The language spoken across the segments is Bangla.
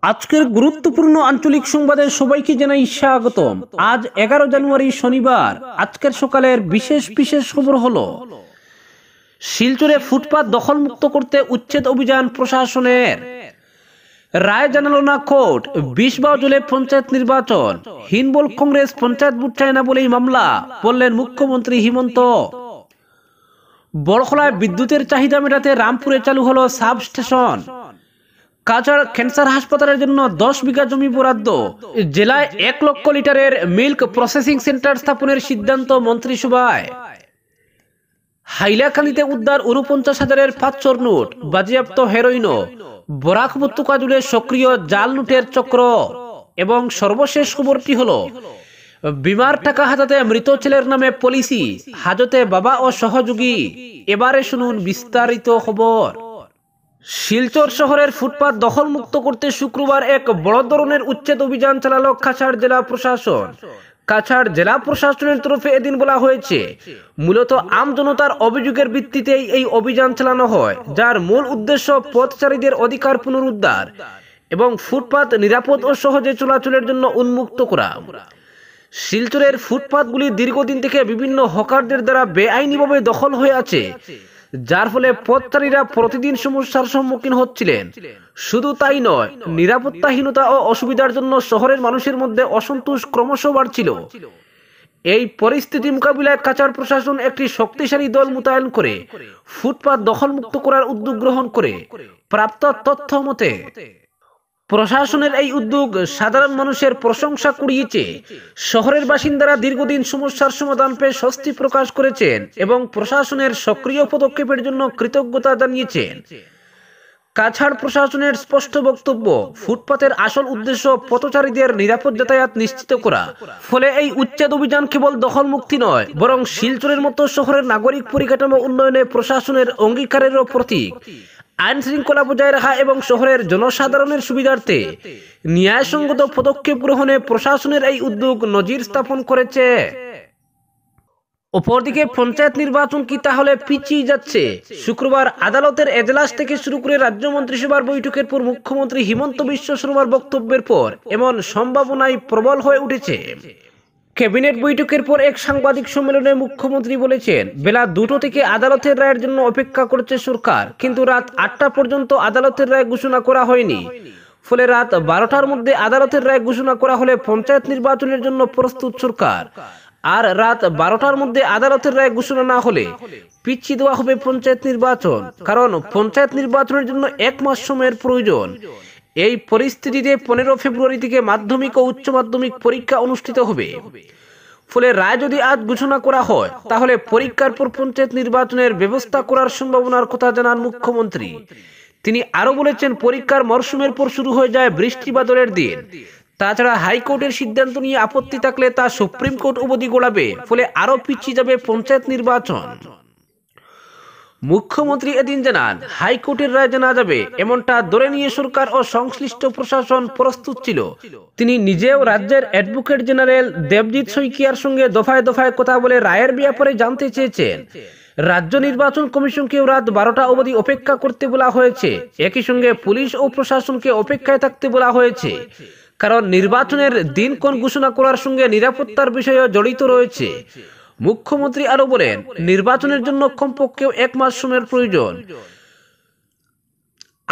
আজকের গুরুত্বপূর্ণ আঞ্চলিক সংবাদে সবাইকে জানাই স্বাগতম। আজ 11 জানুয়ারি শনিবার। আজকের সকালের বিশেষ বিশেষ খবর হলো শিলচরে ফুটপাত দখলমুক্ত করতে উচ্ছেদ অভিযান প্রশাসনের। রায় জানালো না কোর্ট, 20 জুলে পঞ্চায়েত নির্বাচন। হিনবল কংগ্রেস পঞ্চায়েত ভোট চায় না বলেই মামলা, বললেন মুখ্যমন্ত্রী হিমন্ত। বড়খলায় বিদ্যুতের চাহিদা মেটাতে রামপুরে চালু হলো সাব স্টেশন। কাছাড় ক্যান্সার হাসপাতালের জন্য 10 বিঘা জমি বরাদ্দ। জেলায় 1 লক্ষ লিটারের মিল্ক প্রসেসিং সেন্টার স্থাপনের সিদ্ধান্ত মন্ত্রিসভায়। হাইলাকান্দিতে উদ্ধার 49,000-এর 500 নোট, বাজেয়াপ্ত হেরোইনও। বরাক উপত্যকা জুড়ে সক্রিয় জাল নোটের চক্র। এবং সর্বশেষ খবরটি হলো বিমার টাকা হাতাতে মৃত ছেলের নামে পলিসি, হাজতে বাবা ও সহযোগী। এবারে শুনুন বিস্তারিত খবর। শিলচর শহরের ফুটপাত দখলমুক্ত করতে শুক্রবার এক বড় ধরনের উচ্ছেদ অভিযান চালালো কাছাড় জেলা প্রশাসন। কাছাড় জেলা প্রশাসনের তরফে এদিন বলা হয়েছে, মূলত আমজনতার অভিযোগের ভিত্তিতেই এই অভিযান চালানো হয়, যার মূল উদ্দেশ্য পথচারীদের অধিকার পুনরুদ্ধার এবং ফুটপাত নিরাপদ ও সহজে চলাচলের জন্য উন্মুক্ত করা। শিলচরের ফুটপাতগুলি দীর্ঘদিন থেকে বিভিন্ন হকারদের দ্বারা বেআইনিভাবে দখল হয়ে আছে, যার ফলে পথচারীরা প্রতিদিন সমস্যার সম্মুখীন হচ্ছিলেন। শুধু তাই নয়, নিরাপত্তাহীনতা ও অসুবিধার জন্য শহরের মানুষের মধ্যে অসন্তোষ ক্রমশ বাড়ছিল। এই পরিস্থিতি মোকাবিলায় কাছাড় প্রশাসন একটি শক্তিশালী দল মোতায়েন করে ফুটপাত দখলমুক্ত করার উদ্যোগ গ্রহণ করে। প্রাপ্ত তথ্য মতে প্রশাসনের এই উদ্যোগ সাধারণ মানুষের প্রশংসা কুড়িয়েছে। শহরের বাসিন্দারা দীর্ঘদিন সমস্যার সমাধান পেয়ে স্বস্তি প্রকাশ করেছেন এবং প্রশাসনের সক্রিয় পদক্ষেপের জন্য কৃতজ্ঞতা জানিয়েছেন। কাছাড় প্রশাসনের স্পষ্ট বক্তব্য, ফুটপাতের আসল উদ্দেশ্য পথচারীদের নিরাপদ যাতায়াত নিশ্চিত করা। ফলে এই উচ্ছেদ অভিযান কেবল দখল মুক্তি নয়, বরং শিলচরের মতো শহরের নাগরিক পরিকাঠামো উন্নয়নে প্রশাসনের অঙ্গীকারেরও প্রতীক। আইন শৃঙ্খলা বজায় রাখা এবং শহরের জনসাধারণের সুবিধার্থে ন্যায়সঙ্গত পদক্ষেপ গ্রহণে প্রশাসনের এই উদ্যোগ নজির স্থাপন করেছে। অপরদিকে পঞ্চায়েত নির্বাচন কি তাহলে পিছিয়ে যাচ্ছে? শুক্রবার আদালতের এজলাস থেকে শুরু করে রাজ্য মন্ত্রিসভার বৈঠকের পর মুখ্যমন্ত্রী হিমন্ত বিশ্ব শর্মার বক্তব্যের পর এমন সম্ভাবনাই প্রবল হয়ে উঠেছে। ক্যাবিনেট বৈঠকের পর এক সাংবাদিক সম্মেলনে মুখ্যমন্ত্রী বলেছেন, বেলা 2টো থেকে আদালতের রায়ের জন্য অপেক্ষা করছে সরকার, কিন্তু রাত 8টা পর্যন্ত আদালতের রায় ঘোষণা করা হয়নি। ফলে রাত 12টার মধ্যে আদালতের রায় ঘোষণা করা হলে পঞ্চায়েত নির্বাচনের জন্য প্রস্তুত সরকার। আর রাত 12টার মধ্যে আদালতের রায় ঘোষণা না হলে পিছিয়ে দেওয়া হবে পঞ্চায়েত নির্বাচন, কারণ পঞ্চায়েত নির্বাচনের জন্য 1 মাস সময়ের প্রয়োজন। এই পরিস্থিতিতে 15 ফেব্রুয়ারি থেকে মাধ্যমিক ও উচ্চ মাধ্যমিক পরীক্ষা অনুষ্ঠিত হবে। ফলে রায় যদি আজ ঘোষণা করা হয়, তাহলে পরীক্ষার পর পঞ্চায়েত নির্বাচনের ব্যবস্থা করার সম্ভাবনার কথা জানান মুখ্যমন্ত্রী। তিনি আরো বলেছেন, পরীক্ষার মরশুমের পর শুরু হয়ে যায় বৃষ্টি বাদলের দিন। তাছাড়া হাইকোর্টের সিদ্ধান্ত নিয়ে আপত্তি থাকলে তা সুপ্রিম কোর্ট অবধি গড়াবে, ফলে আরো পিছিয়ে যাবে পঞ্চায়েত নির্বাচন। মুখ্যমন্ত্রী এদিন জানান, হাইকোর্টের রায় জানা যাবে এমনটা ধরে নিয়ে সরকার ও সংশ্লিষ্ট প্রশাসন প্রস্তুত ছিল। তিনি নিজেও রাজ্যের অ্যাডভোকেট জেনারেল দেবজিৎ শইকিয়ার সঙ্গে দফায় দফায় কথা বলে রায়ের ব্যাপারে জানতে চেয়েছেন। রাজ্য নির্বাচন কমিশনকেও রাত 12টা অবধি অপেক্ষা করতে বলা হয়েছে। একই সঙ্গে পুলিশ ও প্রশাসনকে অপেক্ষায় থাকতে বলা হয়েছে, কারণ নির্বাচনের দিনক্ষণ ঘোষণা করার সঙ্গে নিরাপত্তার বিষয়ও জড়িত রয়েছে। মুখ্যমন্ত্রী আরো বলেন, নির্বাচনের জন্য কমপক্ষে 1 মাস সময়ের প্রয়োজন।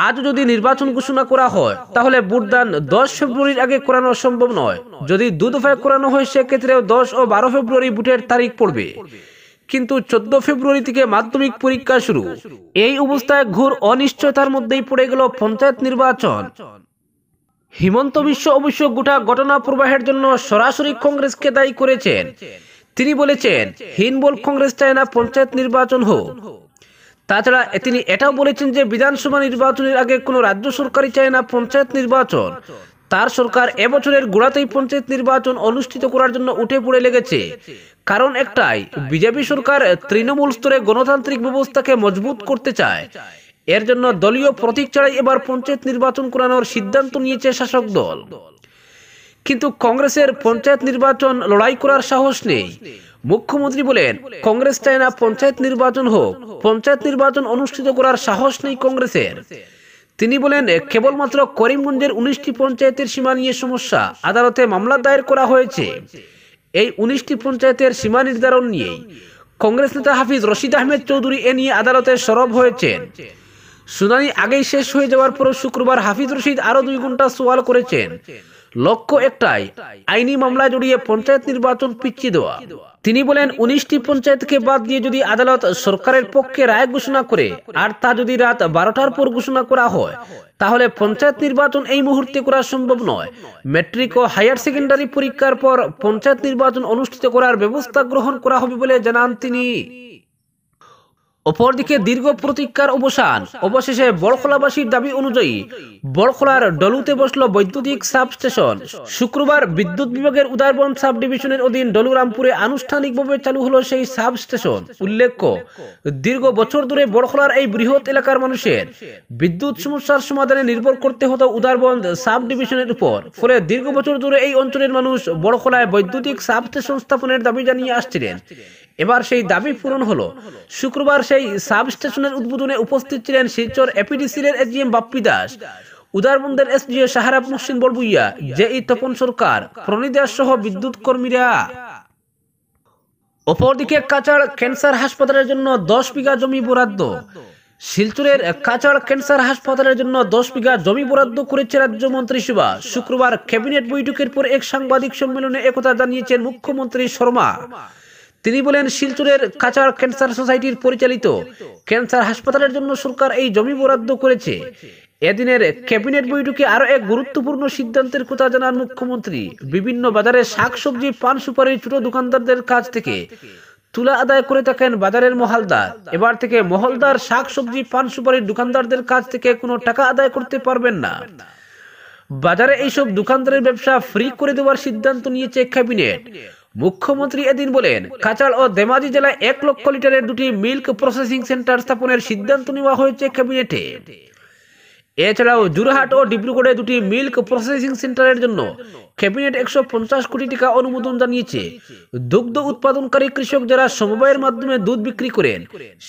আজ যদি নির্বাচন ঘোষণা করা হয়, তাহলে ভোটদান 10 ফেব্রুয়ারির আগে করানো সম্ভব নয়। যদি 2 দফায় করানো হয়, সেক্ষেত্রেও 10 ও 12 ফেব্রুয়ারি ভোটের তারিখ পড়বে, কিন্তু 14 ফেব্রুয়ারি থেকে মাধ্যমিক পরীক্ষা শুরু। এই অবস্থায় ঘোর অনিশ্চয়তার মধ্যেই পড়ে গেল পঞ্চায়েত নির্বাচন। হিমন্ত বিশ্ব অবশ্য গোটা ঘটনা প্রবাহের জন্য সরাসরি কংগ্রেসকে দায়ী করেছেন। তিনি বলেছেন, হিনবল কংগ্রেস চায় না পঞ্চায়েত নির্বাচন হোক। তাছাড়া তিনি এটাও বলেছেন যে বিধানসভা নির্বাচনের আগে কোনো রাজ্য সরকারই চায় না পঞ্চায়েত নির্বাচন। তার সরকার এবছরের গোড়াতেই পঞ্চায়েত নির্বাচন অনুষ্ঠিত করার জন্য উঠে পড়ে লেগেছে। কারণ একটাই, বিজেপি সরকার তৃণমূল স্তরে গণতান্ত্রিক ব্যবস্থাকে মজবুত করতে চায়। এর জন্য দলীয় প্রতীক ছাড়াই এবার পঞ্চায়েত নির্বাচন করানোর সিদ্ধান্ত নিয়েছে শাসক দল। কিন্তু কংগ্রেসের পঞ্চায়েত নির্বাচন লড়াই করার সাহস নেই। মুখ্যমন্ত্রী বলেন, কংগ্রেস চায় না পঞ্চায়েত নির্বাচন হোক, পঞ্চায়েত নির্বাচন অনুষ্ঠিত করার সাহস নেই কংগ্রেসের। তিনি বলেন, কেবলমাত্র করিমগঞ্জের 19টি পঞ্চায়েতের সীমা নিয়ে সমস্যা, আদালতে মামলা দায়ের করা হয়েছে। এই 19টি পঞ্চায়েতের সীমা নির্ধারণ নিয়েই কংগ্রেস নেতা হাফিজ রশিদ আহমেদ চৌধুরী এ নিয়ে আদালতে সরব হয়েছেন। শুনানি আগেই শেষ হয়ে যাওয়ার পর শুক্রবার হাফিজ রশিদ আরো 2 ঘন্টা সওয়াল করেছেন। লক্ষ্য একটাই, আইনি মামলায় জড়িয়ে পঞ্চায়েত নির্বাচন পিছিয়ে দেওয়া। তিনি বলেন, 19টি পঞ্চায়েতকে বাদ দিয়ে যদি আদালত সরকারের পক্ষে রায় ঘোষণা করে, আর তা যদি রাত 12টার পর ঘোষণা করা হয়, তাহলে পঞ্চায়েত নির্বাচন এই মুহূর্তে করা সম্ভব নয়। ম্যাট্রিক ও হায়ার সেকেন্ডারি পরীক্ষার পর পঞ্চায়েত নির্বাচন অনুষ্ঠিত করার ব্যবস্থা গ্রহণ করা হবে বলে জানান তিনি। অপরদিকে দীর্ঘ প্রতীক্ষার অবসান, অবশেষে বড়খলাবাসীর দাবি অনুযায়ী বড়খলার ডলুতে বসল বৈদ্যুতিক সাব স্টেশন। শুক্রবার বিদ্যুৎ বিভাগের উদারবন সাব ডিভিশনের অধীন ডলুরামপুরে আনুষ্ঠানিকভাবে চালু হলো সেই সাব স্টেশন। উল্লেখ্য, দীর্ঘ বছর ধরে বড়খলার এই বৃহৎ এলাকার মানুষের বিদ্যুৎ সমস্যার সমাধানে নির্ভর করতে হতো উদারবন সাব ডিভিশনের উপর। ফলে দীর্ঘ বছর ধরে এই অঞ্চলের মানুষ বড়খলায় বৈদ্যুতিক সাব স্টেশন স্থাপনের দাবি জানিয়ে আসছিলেন। এবার সেই দাবি পূরণ হলো। শুক্রবার সেই সাব স্টেশনের উদ্বোধনে উপস্থিত ছিলেন শিলচর এপিডিসির এজিএম বাপ্পি দাস, উদারবন্দের এসডিও শাহরাব মুহসিন বড়বুইয়া, জেই তপন সরকার, প্রণী দাস সহ বিদ্যুৎ কর্মীরা। অপরদিকে কাছাড় ক্যান্সার হাসপাতালের জন্য 10 বিঘা জমি বরাদ্দ। শিলচরের কাছাড় ক্যান্সার হাসপাতালের জন্য 10 বিঘা জমি বরাদ্দ করেছে রাজ্য মন্ত্রিসভা। শুক্রবার ক্যাবিনেট বৈঠকের পর এক সাংবাদিক সম্মেলনে একথা জানিয়েছেন মুখ্যমন্ত্রী শর্মা। তিনি বলেন, শিলচরের কাছাড় ক্যান্সার সোসাইটির পরিচালিত ক্যান্সার হাসপাতালের জন্য সরকার এই জমি বরাদ্দ করেছে। এদিনের ক্যাবিনেট বৈঠকে আরো এক গুরুত্বপূর্ণ সিদ্ধান্তের কথা জানান মুখ্যমন্ত্রী। বিভিন্ন বাজারে শাকসবজি, পান সুপারির ছোট দোকানদারদের কাছ থেকে তুলা আদায় করে থাকেন বাজারের মহলদার। এবার থেকে মহলদার শাকসবজি, পান সুপারির দোকানদারদের কাছ থেকে কোনো টাকা আদায় করতে পারবেন না। বাজারে এইসব দোকানদারের ব্যবসা ফ্রি করে দেওয়ার সিদ্ধান্ত নিয়েছে ক্যাবিনেট। মুখ্যমন্ত্রী এদিন বলেন, কাছাড় ও ধেমাজি জেলায় 1 লক্ষ লিটারের 2টি মিল্ক প্রসেসিং সেন্টার স্থাপনের সিদ্ধান্ত নেওয়া হয়েছে ক্যাবিনেটে। এছাড়াও জোরহাট ও ডিব্রুগড়ে 2টি মিল্ক প্রসেসিং সেন্টারের জন্য ক্যাবিনেট 150 কোটি টাকা অনুমোদন জানিয়েছে। দুগ্ধ উৎপাদনকারী কৃষক যারা সমবায়ের মাধ্যমে দুধ বিক্রি করেন,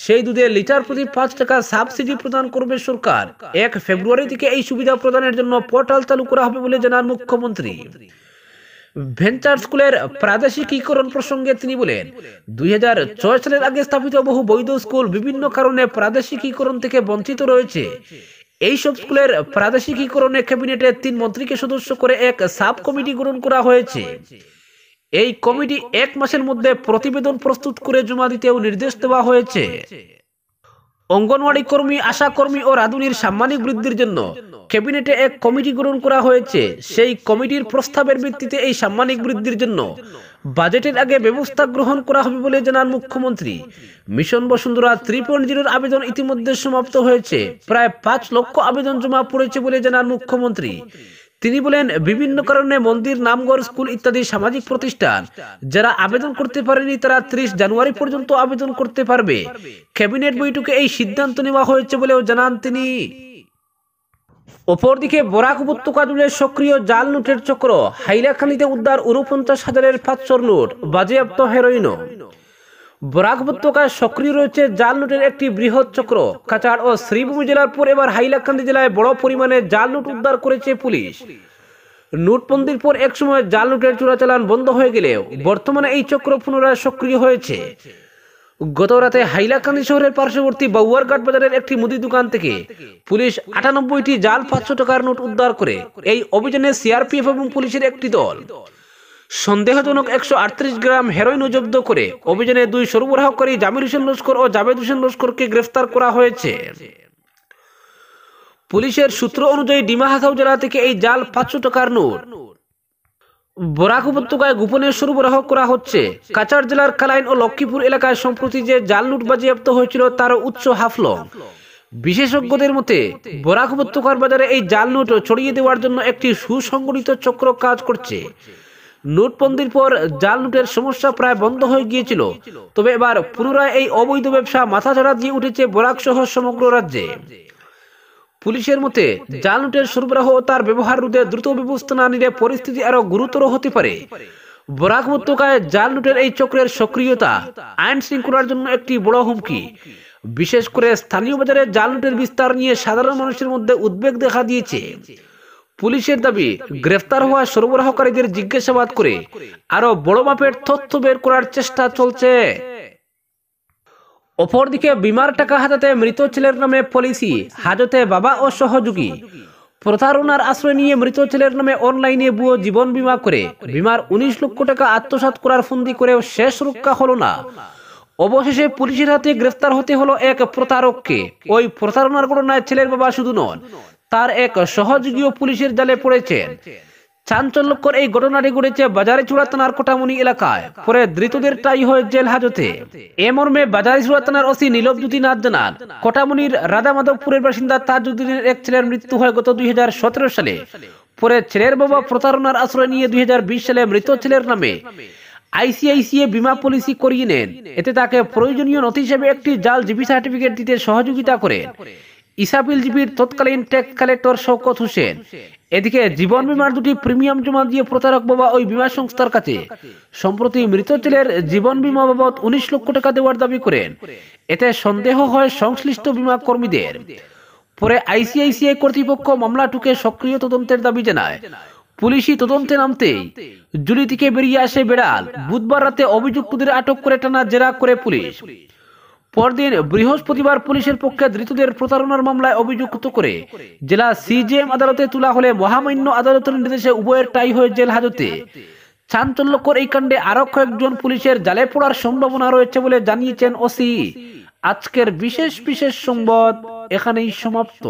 সেই দুধে লিটার প্রতি 5 টাকা সাবসিডি প্রদান করবে সরকার। 1 ফেব্রুয়ারি থেকে এই সুবিধা প্রদানের জন্য পোর্টাল চালু করা হবে বলে জানান মুখ্যমন্ত্রী। ভেঞ্চার স্কুলের প্রাদেশিকীকরণ প্রসঙ্গে তিনি বলেন, 2006 সালের আগে স্থাপিত বহু বৈধ স্কুল বিভিন্ন কারণে প্রাদেশিকীকরণ থেকে বঞ্চিত রয়েছে। এইসব স্কুলের প্রাদেশিকীকরণে ক্যাবিনেটের 3 মন্ত্রীকে সদস্য করে এক সাব কমিটি গঠন করা হয়েছে। এই কমিটি 1 মাসের মধ্যে প্রতিবেদন প্রস্তুত করে জমা দিতেও নির্দেশ দেওয়া হয়েছে। অঙ্গনওয়াড়ি কর্মী, আশা কর্মী ও রাঁধুনির সাম্মানিক বৃদ্ধির জন্য ক্যাবিনেটে এক কমিটি গঠন করা হয়েছে। সেই কমিটির প্রস্তাবের ভিত্তিতে এই সাম্মানিক বৃদ্ধির জন্য বাজেটের আগে ব্যবস্থা গ্রহণ করা হবে বলে জানান মুখ্যমন্ত্রী। মিশন বসুন্ধরা 3.0 আবেদন ইতিমধ্যে সমাপ্ত হয়েছে। প্রায় 5 লক্ষ আবেদন জমা পড়েছে বলে জানান মুখ্যমন্ত্রী। তিনি বলেন, বিভিন্ন কারণে মন্দির, নামঘর, স্কুল ইত্যাদি সামাজিক প্রতিষ্ঠান যারা আবেদন করতে পারেনি তারা 30 জানুয়ারি পর্যন্ত আবেদন করতে পারবে। ক্যাবিনেট বৈঠকে এই সিদ্ধান্ত নেওয়া হয়েছে বলেও জানান তিনি। অপরদিকে বরাক উপত্যকা জুড়ে সক্রিয় জাল নোটের চক্র। হাইলাকান্দিতে উদ্ধার 49,000-এর 500 নোট, বাজেয়াপ্ত হেরোইনও। বরাক উপত্যকায় সক্রিয় রয়েছে জাল নোটের একটি বৃহৎ চক্র। কাছাড় ও শ্রীভূমি জেলার পর এবার হাইলাকান্দি জেলায় বড় পরিমাণে জাল নোট উদ্ধার করেছে পুলিশ। নোটবন্দির পর একসময় জাল নোটের চোরাচালান বন্ধ হয়ে গেলেও বর্তমানে এই চক্র পুনরায় সক্রিয় হয়েছে। গত রাতে হাইলাকান্দি শহরের পার্শ্ববর্তী বাউয়ারঘাট বাজারের একটি মুদি দোকান থেকে পুলিশ 98টি জাল 500 টাকার নোট উদ্ধার করে। এই অভিযানে সিআরপিএফ এবং পুলিশের একটি দল সন্দেহজনক 138 গ্রাম হেরোইন জব্দ করে অভিযানে 2 সরবরাহকারী জামির হোসেন লস্কর ও জাভেদ হোসেন লস্করকে গ্রেফতার করা হয়েছে। পুলিশের সূত্র অনুযায়ী ডিমা হাসাও জেলা থেকে এই জাল 500 টাকার নোট বরাক উপত্যকায় গোপনে সরবরাহ করা হচ্ছে। কাছাড় জেলার কালাইন ও লক্ষ্মীপুর এলাকায় সম্প্রতি যে জাল নোট বাজেয়াপ্ত হয়েছিল তারও উৎস হাফলং। বিশেষজ্ঞদের মতে বরাক উপত্যকার বাজারে এই জাল নোট ছড়িয়ে দেওয়ার জন্য একটি সুসংগঠিত চক্র কাজ করছে। নোটবন্দির পর জাল নোটের সমস্যা প্রায় বন্ধ হয়ে গিয়েছিল, তবে এবার পুনরায় এই অবৈধ ব্যবসা মাথাচাড়া দিয়ে উঠেছে বরাক সহ সমগ্র রাজ্যে। পুলিশের মতে জাল নোটের সরবরাহ ও তার ব্যবহার রোধে দ্রুত ব্যবস্থা না নিলে পরিস্থিতি আরো গুরুতর হতে পারে। বরাক উপত্যকায় জাল নোটের এই চক্রের সক্রিয়তা আইন শৃঙ্খলার জন্য একটি বড় হুমকি। বিশেষ করে স্থানীয় বাজারে জাল নোটের বিস্তার নিয়ে সাধারণ মানুষের মধ্যে উদ্বেগ দেখা দিয়েছে। পুলিশের দাবি, গ্রেফতার হওয়া সরবরাহকারীদের জিজ্ঞাসাবাদ করে আরো বড় মাপের তথ্য বের করার চেষ্টা চলছে। অপরদিকে বিমার টাকা হাতাতে মৃত ছেলের নামে পলিসি, হাজতে বাবা ও সহযোগী। প্রতারণার আশ্রয় নিয়ে মৃত ছেলের নামে অনলাইনে ভুয়ো জীবন বীমা করে বিমার 19 লক্ষ টাকা আত্মসাৎ করার ফন্দি করেও শেষ রক্ষা হলো না। অবশেষে পুলিশের হাতে গ্রেফতার হতে হলো এক প্রতারককে। ওই প্রতারণার ঘটনায় ছেলের বাবা শুধু নন, তার এক সহযোগীও পুলিশের জালে পড়েছেন। চাঞ্চল্যকর এই ঘটনাটি ঘটেছে বাজারিচুড়া থানার কোটামণি এলাকায়। পরে ধৃতদের টাই হয় জেল হাজতে। এ মর্মে বাজারিচুড়া থানার ওসি নীলবজ্যোতি নাথ জানান, কোটামণির রাধামাধবপুরের বাসিন্দা তাজউদ্দিনের এক ছেলের মৃত্যু হয় গত 2017 সালে। পরে ছেলের বাবা প্রতারণার আশ্রয় নিয়ে 2020 সালে মৃত ছেলের নামে আইসিআইসিআই বীমা পলিসি করিয়ে নেন। এতে তাকে প্রয়োজনীয় নথি হিসেবে একটি জাল জিপি সার্টিফিকেট দিতে সহযোগিতা করেন ইসাপিল জিপির তৎকালীন ট্যাক্স কালেক্টর শওকত হোসেন। এদিকে জীবন বীমার 2টি প্রিমিয়াম জমা দিয়ে প্রতারক বাবা ওই বীমা সংস্থার কাছে সম্প্রতি মৃত ছেলের জীবন বীমা বাবদ 19 লক্ষ টাকা দেওয়ার দাবি করেন। এতে সন্দেহ হয় সংশ্লিষ্ট বীমা কর্মীদের। পরে আইসিআইসিআই কর্তৃপক্ষ মামলাটুকে সক্রিয় তদন্তের দাবি জানায়। পুলিশি তদন্তে নামতেই জুলি থেকে বেরিয়ে আসে বেড়াল। বুধবার রাতে অভিযুক্তদের আটক করে টানা জেরা করে পুলিশ। পরদিন বৃহস্পতিবার পুলিশের পক্ষে ধৃতদের প্রতারণার মামলায় অভিযুক্ত করে জেলা সিজিএম আদালতে তোলা হলে মহামান্য আদালতের নির্দেশে উভয়ের টাই হয়ে জেল হাজতে। চাঞ্চল্যকর এই কাণ্ডে আরো কয়েকজন পুলিশের জালে পড়ার সম্ভাবনা রয়েছে বলে জানিয়েছেন ওসি। আজকের বিশেষ সংবাদ এখানেই সমাপ্ত।